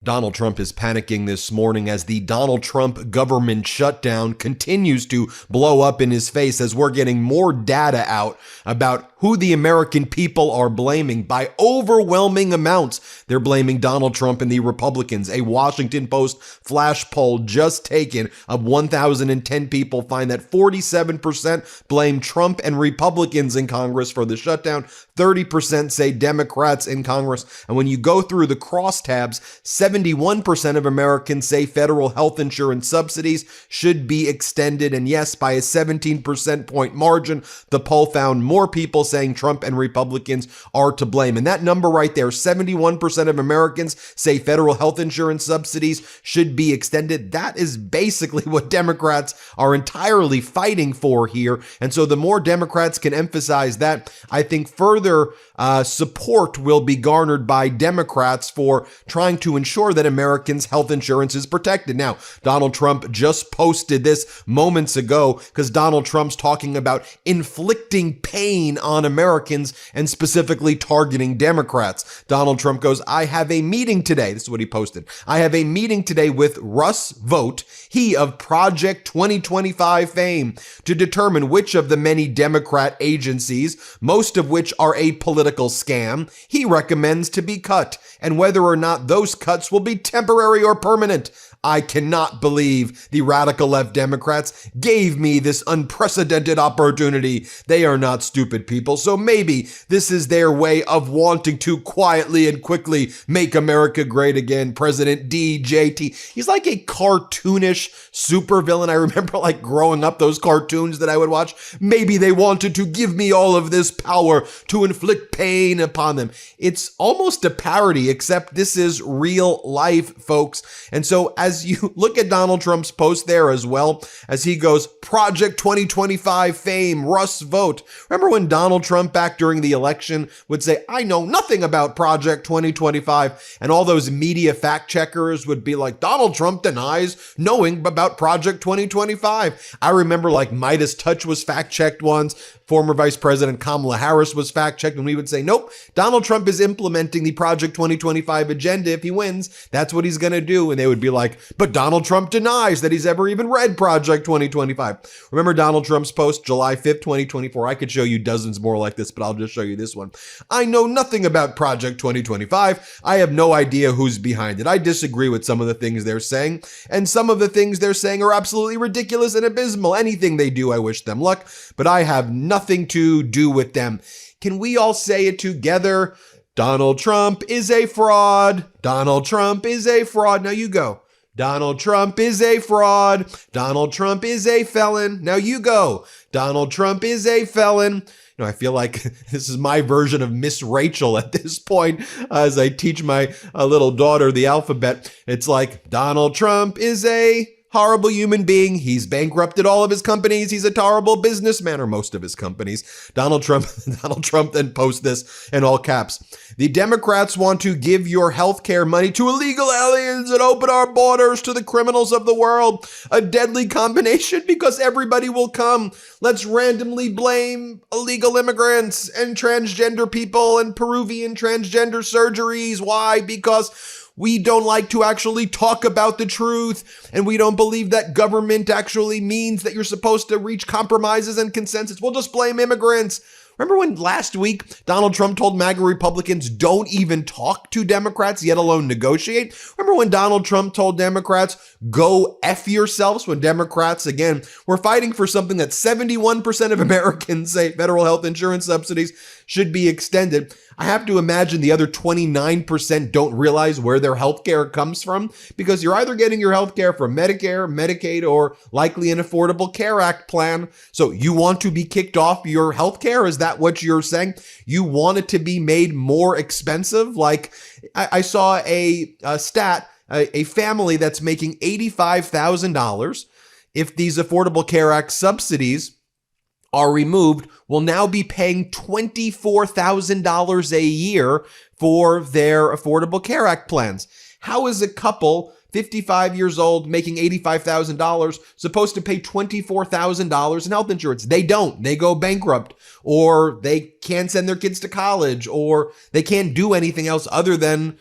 Donald Trump is panicking this morning as the Donald Trump government shutdown continues to blow up in his face as we're getting more data out about who the American people are blaming. By overwhelming amounts, they're blaming Donald Trump and the Republicans. A Washington Post flash poll just taken of 1,010 people find that 47% blame Trump and Republicans in Congress for the shutdown. 30% say Democrats in Congress. And when you go through the crosstabs, 71% of Americans say federal health insurance subsidies should be extended. And yes, by a 17% point margin, the poll found more people saying Trump and Republicans are to blame. And that number right there, 71% of Americans say federal health insurance subsidies should be extended. That is basically what Democrats are entirely fighting for here. And so the more Democrats can emphasize that, I think further support will be garnered by Democrats for trying to ensure that Americans' health insurance is protected. Now, Donald Trump just posted this moments ago because Donald Trump's talking about inflicting pain on Americans and specifically targeting Democrats. Donald Trump goes, I have a meeting today. This is what he posted. I have a meeting today with Russ Vought, he of Project 2025 fame, to determine which of the many Democrat agencies, most of which are a political scam, he recommends to be cut, and whether or not those cuts will be temporary or permanent. I cannot believe the radical left Democrats gave me this unprecedented opportunity. They are not stupid people, so maybe this is their way of wanting to quietly and quickly make America great again. President DJT. He's like a cartoonish supervillain. I remember like growing up those cartoons that I would watch. Maybe they wanted to give me all of this power to inflict pain upon them. It's almost a parody, except this is real life, folks. And so as you look at Donald Trump's post there as well, as he goes, Project 2025 fame, Russ Vought. Remember when Donald Trump back during the election would say, I know nothing about Project 2025, and all those media fact checkers would be like, Donald Trump denies knowing about Project 2025. I remember like MeidasTouch was fact checked once. Former Vice President Kamala Harris was fact-checked, and we would say, nope, Donald Trump is implementing the Project 2025 agenda. If he wins, that's what he's going to do. And they would be like, but Donald Trump denies that he's ever even read Project 2025. Remember Donald Trump's post, July 5th, 2024? I could show you dozens more like this, but I'll just show you this one. I know nothing about Project 2025. I have no idea who's behind it. I disagree with some of the things they're saying, and some of the things they're saying are absolutely ridiculous and abysmal. Anything they do, I wish them luck, but I have nothing to do with them. Can we all say it together? Donald Trump is a fraud. Donald Trump is a fraud. Now you go. Donald Trump is a fraud. Donald Trump is a felon. Now you go. Donald Trump is a felon. You know, I feel like this is my version of Miss Rachel at this point as I teach my little daughter the alphabet. It's like Donald Trump is a horrible human being. He's bankrupted all of his companies. He's a horrible businessman, or most of his companies. Donald Trump then posts this in all caps. The Democrats want to give your health care money to illegal aliens and open our borders to the criminals of the world. A deadly combination because everybody will come. Let's randomly blame illegal immigrants and transgender people and Peruvian transgender surgeries. Why? Because we don't like to actually talk about the truth, and we don't believe that government actually means that you're supposed to reach compromises and consensus. We'll just blame immigrants. Remember when last week Donald Trump told MAGA Republicans don't even talk to Democrats, yet alone negotiate? Remember when Donald Trump told Democrats, go F yourselves, when Democrats, again, were fighting for something that 71% of Americans say federal health insurance subsidies should be extended? I have to imagine the other 29% don't realize where their health care comes from, because you're either getting your health care from Medicare, Medicaid, or likely an Affordable Care Act plan. So you want to be kicked off your health care? Is that what you're saying? You want it to be made more expensive? Like I saw a stat, a family that's making $85,000, if these Affordable Care Act subsidies are removed, will now be paying $24,000 a year for their Affordable Care Act plans. How is a couple 55 years old making $85,000 supposed to pay $24,000 in health insurance? They don't. They go bankrupt, or they can't send their kids to college, or they can't do anything else other than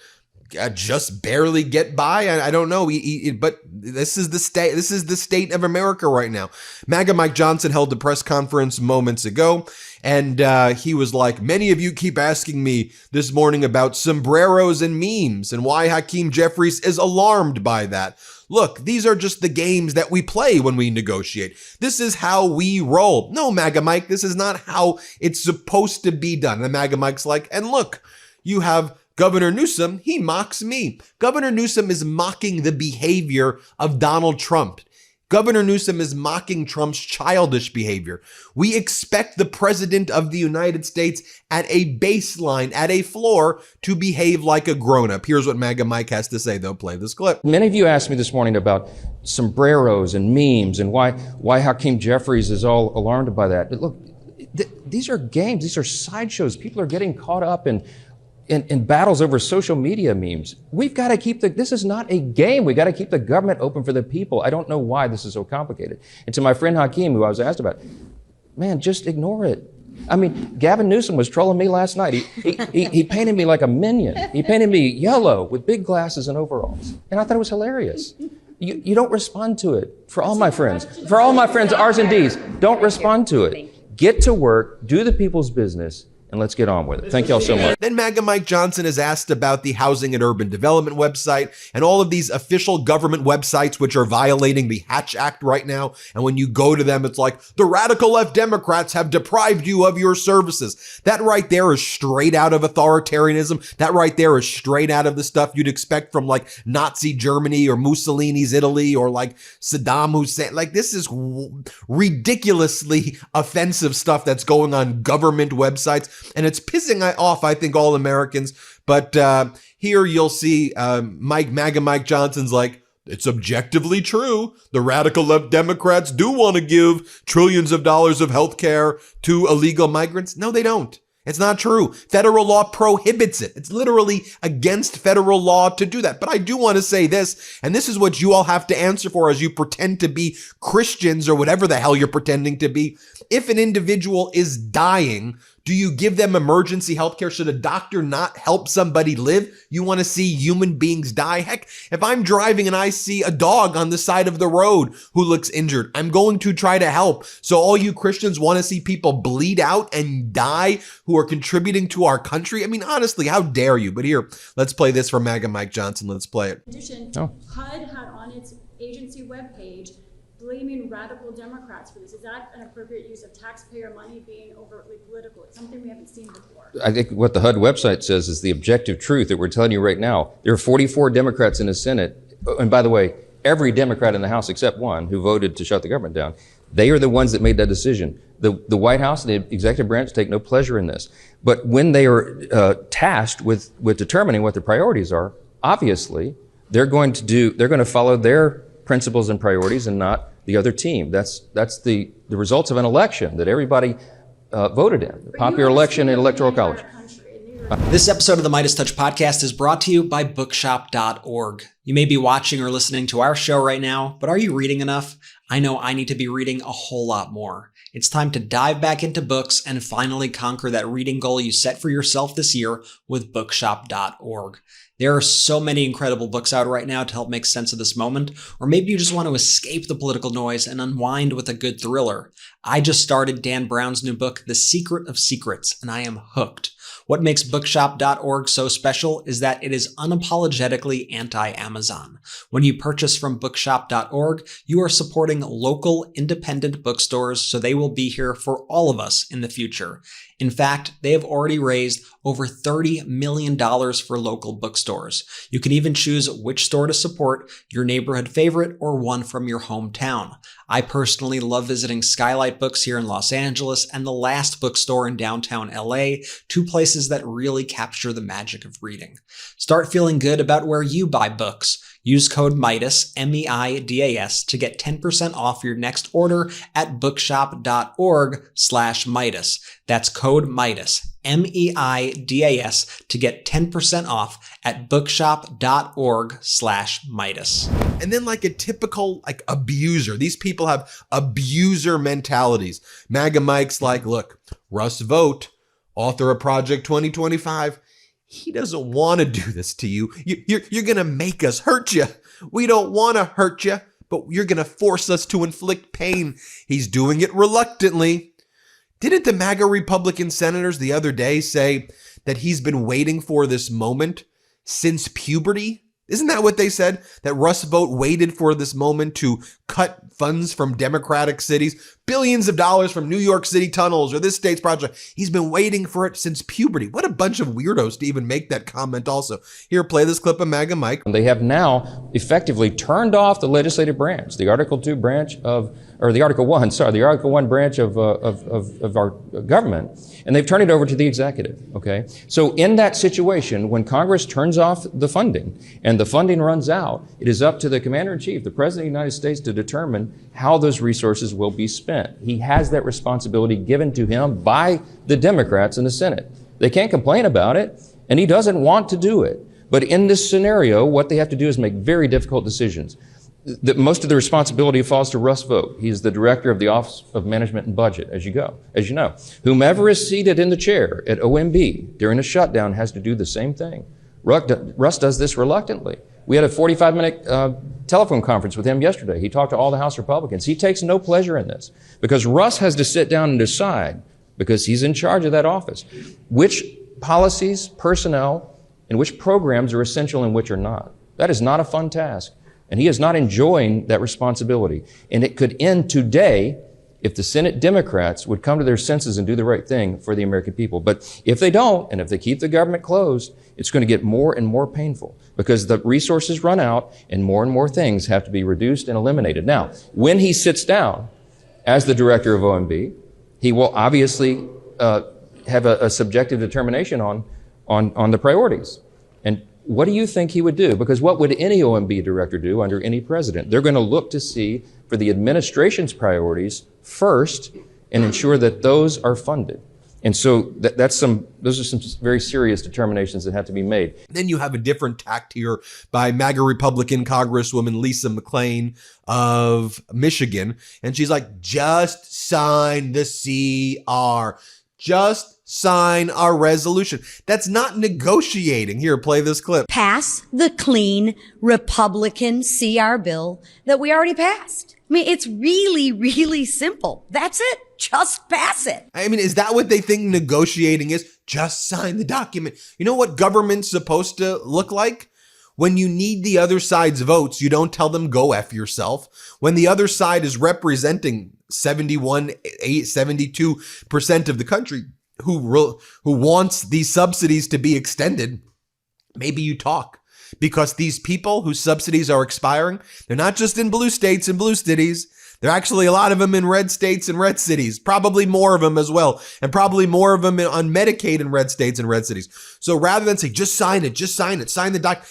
just barely get by. I don't know. But this is the state. This is the state of America right now. MAGA Mike Johnson held a press conference moments ago, and he was like, many of you keep asking me this morning about sombreros and memes and why Hakeem Jeffries is alarmed by that. Look, these are just the games that we play when we negotiate. This is how we roll. No, MAGA Mike, this is not how it's supposed to be done. And MAGA Mike's like, and look, you have Governor Newsom, he mocks me. Governor Newsom is mocking the behavior of Donald Trump. Governor Newsom is mocking Trump's childish behavior. We expect the president of the United States at a baseline, at a floor, to behave like a grown-up. Here's what MAGA Mike has to say, though. Play this clip. Many of you asked me this morning about sombreros and memes and why Hakeem Jeffries is all alarmed by that. But look, these are games. These are sideshows. People are getting caught up in battles over social media memes. We've got to keep this is not a game. We got to keep the government open for the people. I don't know why this is so complicated. And to my friend Hakeem, who I was asked about, man, just ignore it. I mean, Gavin Newsom was trolling me last night. He painted me like a minion. He painted me yellow with big glasses and overalls. And I thought it was hilarious. You don't respond to it. For all my friends, R's and D's, don't respond to it. Get to work, do the people's business, and let's get on with it. Thank y'all so much. Then MAGA Mike Johnson is asked about the Housing and Urban Development website and all of these official government websites which are violating the Hatch Act right now. And when you go to them, it's like, the radical left Democrats have deprived you of your services. That right there is straight out of authoritarianism. That right there is straight out of the stuff you'd expect from like Nazi Germany or Mussolini's Italy or like Saddam Hussein. Like, this is ridiculously offensive stuff that's going on government websites. And it's pissing off, I think, all Americans. But here you'll see MAGA Mike Johnson's like, it's objectively true. The radical left Democrats do want to give trillions of dollars of health care to illegal migrants. No, they don't. It's not true. Federal law prohibits it. It's literally against federal law to do that. But I do want to say this, and this is what you all have to answer for as you pretend to be Christians or whatever the hell you're pretending to be. If an individual is dying, do you give them emergency health care? Should a doctor not help somebody live? You want to see human beings die? Heck, if I'm driving and I see a dog on the side of the road who looks injured, I'm going to try to help. So all you Christians want to see people bleed out and die who are contributing to our country? I mean, honestly, how dare you? But here, let's play this from MAGA Mike Johnson. Let's play it. In addition, HUD had on its agency webpage blaming radical Democrats for this. Is that an appropriate use of taxpayer money being overtly political? It's something we haven't seen before. I think what the HUD website says is the objective truth that we're telling you right now. There are 44 Democrats in the Senate. And by the way, every Democrat in the House except one who voted to shut the government down. They are the ones that made that decision. The White House and the executive branch take no pleasure in this. But when they are tasked with determining what their priorities are, obviously they're going to follow their principles and priorities and not the other team. That's the results of an election that everybody voted in, the popular election in Electoral College. This episode of the MeidasTouch podcast is brought to you by bookshop.org. You may be watching or listening to our show right now, but are you reading enough? I know I need to be reading a whole lot more. It's time to dive back into books and finally conquer that reading goal you set for yourself this year with bookshop.org. There are so many incredible books out right now to help make sense of this moment, or maybe you just want to escape the political noise and unwind with a good thriller. I just started Dan Brown's new book, The Secret of Secrets, and I am hooked. What makes bookshop.org so special is that it is unapologetically anti-Amazon. When you purchase from bookshop.org, you are supporting local independent bookstores, so they will be here for all of us in the future. In fact, they have already raised over $30 million for local bookstores. You can even choose which store to support, your neighborhood favorite or one from your hometown. I personally love visiting Skylight Books here in Los Angeles and the Last Bookstore in downtown LA, two places that really capture the magic of reading. Start feeling good about where you buy books. Use code MEIDAS, MEIDAS, to get 10% off your next order at bookshop.org/Meidas. That's code MEIDAS, MEIDAS, to get 10% off at bookshop.org/Meidas. And then like a typical abuser. These people have abuser mentalities. MAGA Mike's like, look, Russ Vogt, author of Project 2025, he doesn't want to do this to you. You're going to make us hurt you. We don't want to hurt you, but you're going to force us to inflict pain. He's doing it reluctantly. Didn't the MAGA Republican senators the other day say that he's been waiting for this moment since puberty? Isn't that what they said? That Russ Vought waited for this moment to cut funds from Democratic cities, billions of dollars from New York City tunnels or this state's project. He's been waiting for it since puberty. What a bunch of weirdos to even make that comment also. Here, play this clip of MAGA Mike. They have now effectively turned off the legislative branch, the Article 2 branch of, or the Article 1, sorry, the Article 1 branch of our government, and they've turned it over to the executive, okay? So in that situation, when Congress turns off the funding and the funding runs out, it is up to the Commander-in-Chief, the President of the United States, to determine how those resources will be spent. He has that responsibility given to him by the Democrats in the Senate. They can't complain about it, and he doesn't want to do it. But in this scenario, what they have to do is make very difficult decisions. Most of the responsibility falls to Russ Vought. He's the director of the Office of Management and Budget, as you know. Whomever is seated in the chair at OMB during a shutdown has to do the same thing. Russ does this reluctantly. We had a 45-minute telephone conference with him yesterday. He talked to all the House Republicans. He takes no pleasure in this because Russ has to sit down and decide, because he's in charge of that office, which policies, personnel, and which programs are essential and which are not. That is not a fun task. And he is not enjoying that responsibility. And it could end today if the Senate Democrats would come to their senses and do the right thing for the American people. But if they don't, and if they keep the government closed, it's going to get more and more painful because the resources run out and more things have to be reduced and eliminated. Now, when he sits down as the director of OMB, he will obviously have a subjective determination on the priorities. And what do you think he would do? Because what would any OMB director do under any president? They're going to look to see for the administration's priorities first and ensure that those are funded. And so those are some very serious determinations that have to be made. Then you have a different tact here by MAGA Republican Congresswoman Lisa McClain of Michigan. And she's like, just sign the CR. Just sign our resolution. That's not negotiating. Here, play this clip. Pass the clean Republican CR bill that we already passed. I mean, it's really, really simple. That's it. Just pass it. I mean, is that what they think negotiating is? Just sign the document. You know what government's supposed to look like? When you need the other side's votes, you don't tell them go F yourself. When the other side is representing 72% of the country who wants these subsidies to be extended, maybe you talk. Because these people whose subsidies are expiring, they're not just in blue states and blue cities. There are actually a lot of them in red states and red cities, probably more of them as well, and probably more of them on Medicaid in red states and red cities. So rather than say, just sign it, sign the doc,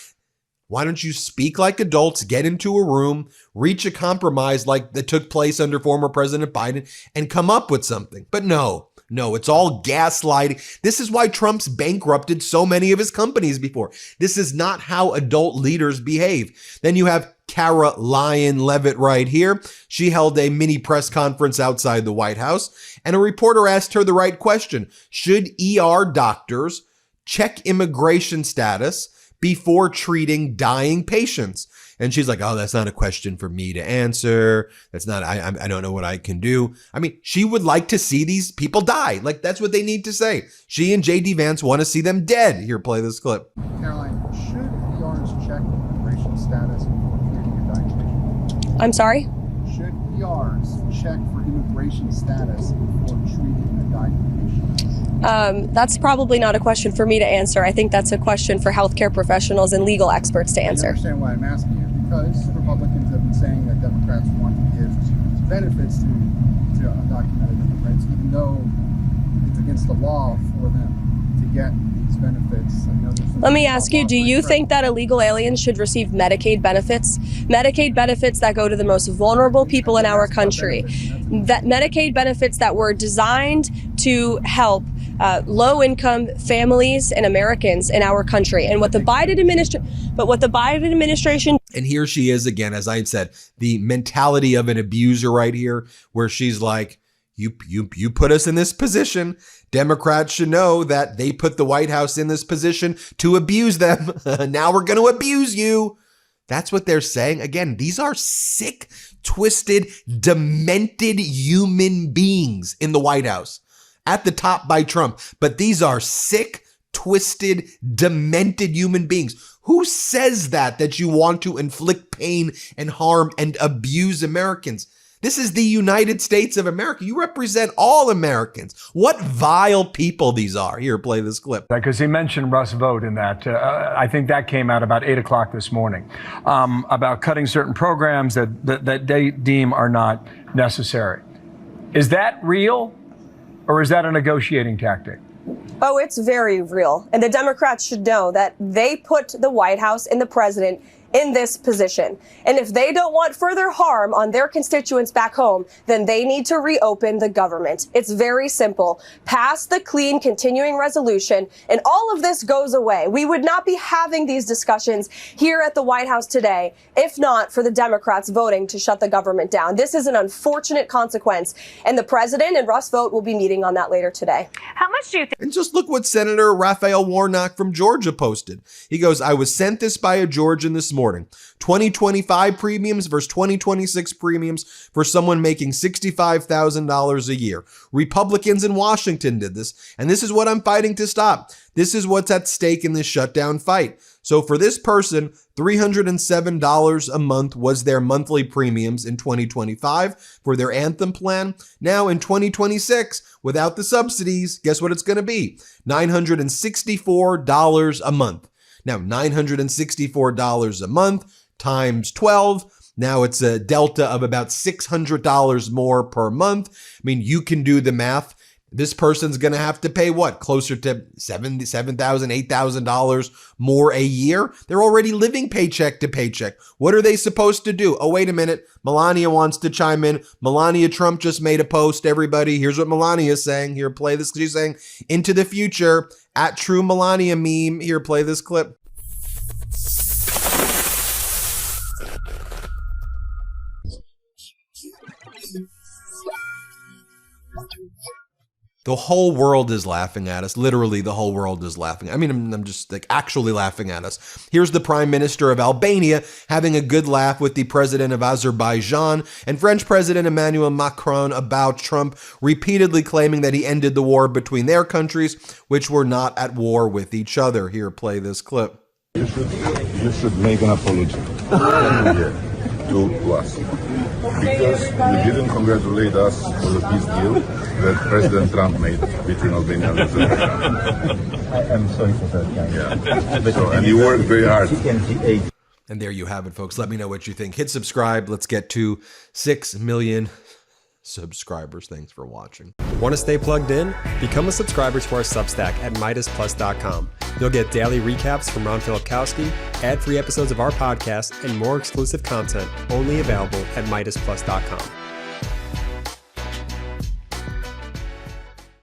why don't you speak like adults, get into a room, reach a compromise like that took place under former President Biden, and come up with something? But no, it's all gaslighting. This is why Trump's bankrupted so many of his companies before. This is not how adult leaders behave. Then you have Cara Lyon-Levitt right here. She held a mini press conference outside the White House, and a reporter asked her the right question. Should ER doctors check immigration status before treating dying patients? And she's like, oh, that's not a question for me to answer. That's not, I don't know what I can do. I mean, she would like to see these people die. Like, that's what they need to say. She and J.D. Vance want to see them dead. Here, play this clip. Caroline, should ERs check immigration status before treating a dying patient? I'm sorry? Should ERs check for immigration status before treating a dying patient? That's probably not a question for me to answer. I think that's a question for healthcare professionals and legal experts to answer. I understand why I'm asking you, because Republicans have been saying that Democrats want to give benefits to undocumented immigrants, even though it's against the law for them to get these benefits. Let me ask you, do you think that illegal aliens should receive Medicaid benefits? Medicaid benefits that go to the most vulnerable people in our country. That Medicaid benefits that were designed to help low-income families and Americans in our country. And what the Biden administration. And here she is again, as I had said, the mentality of an abuser right here, where she's like, You put us in this position. Democrats should know that they put the White House in this position to abuse them. Now we're going to abuse you. That's what they're saying. Again, these are sick, twisted, demented human beings in the White House, at the top by Trump. But these are sick, twisted, demented human beings. Who says that you want to inflict pain and harm and abuse Americans? This is the United States of America. You represent all Americans. What vile people these are. Here, play this clip. Because he mentioned Russ Vought in that. I think that came out about 8 o'clock this morning, about cutting certain programs that they deem are not necessary. Is that real, or is that a negotiating tactic? Oh, it's very real. And the Democrats should know that they put the White House and the president in this position. And if they don't want further harm on their constituents back home, then they need to reopen the government. It's very simple. Pass the clean continuing resolution, and all of this goes away. We would not be having these discussions here at the White House today if not for the Democrats voting to shut the government down. This is an unfortunate consequence, and the president and Russ Vought will be meeting on that later today. How much do you think? And just look what Senator Raphael Warnock from Georgia posted. He goes, I was sent this by a Georgian this morning. 2025 premiums versus 2026 premiums for someone making $65,000 a year. Republicans in Washington did this, and this is what I'm fighting to stop. This is what's at stake in this shutdown fight. So for this person, $307 a month was their monthly premiums in 2025 for their Anthem plan. Now in 2026, without the subsidies, guess what it's going to be? $964 a month. Now, $964 a month times 12. Now it's a delta of about $600 more per month. I mean, you can do the math. This person's going to have to pay what? Closer to $7,000, $8,000 more a year? They're already living paycheck to paycheck. What are they supposed to do? Oh, wait a minute. Melania wants to chime in. Melania Trump just made a post. Everybody, here's what Melania is saying. Here, play this. She's saying, into the future, at True Melania meme. Here, play this clip. The whole world is laughing at us. Literally, the whole world is laughing. I mean, I'm just like actually laughing at us. Here's the Prime Minister of Albania having a good laugh with the President of Azerbaijan and French President Emmanuel Macron about Trump repeatedly claiming that he ended the war between their countries, which were not at war with each other. Here, play this clip. You should make an apology to us, because you didn't congratulate us for the peace deal that President Trump made between Albania and Azerbaijan. I'm sorry for that, guys. Yeah. So, and you worked very hard. And there you have it, folks. Let me know what you think. Hit subscribe. Let's get to 6 million subscribers. Thanks for watching. Want to stay plugged in? Become a subscriber to our Substack at MeidasPlus.com. You'll get daily recaps from Ron Filipkowski, ad-free episodes of our podcast, and more exclusive content only available at MeidasPlus.com.